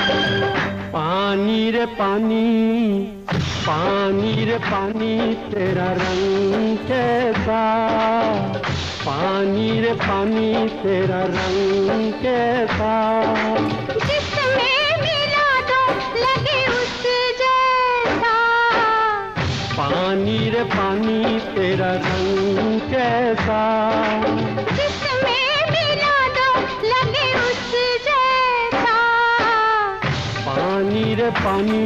पानी रे पानी, पानी रे पानी तेरा रंग कैसा, पानी रे पानी तेरा रंग कैसा, जिसमें मिला दो लगे उस जैसा, पानी रे पानी तेरा रंग कैसा, जिसमें मिला दो लगे उस जैसा, पानी रे पानी।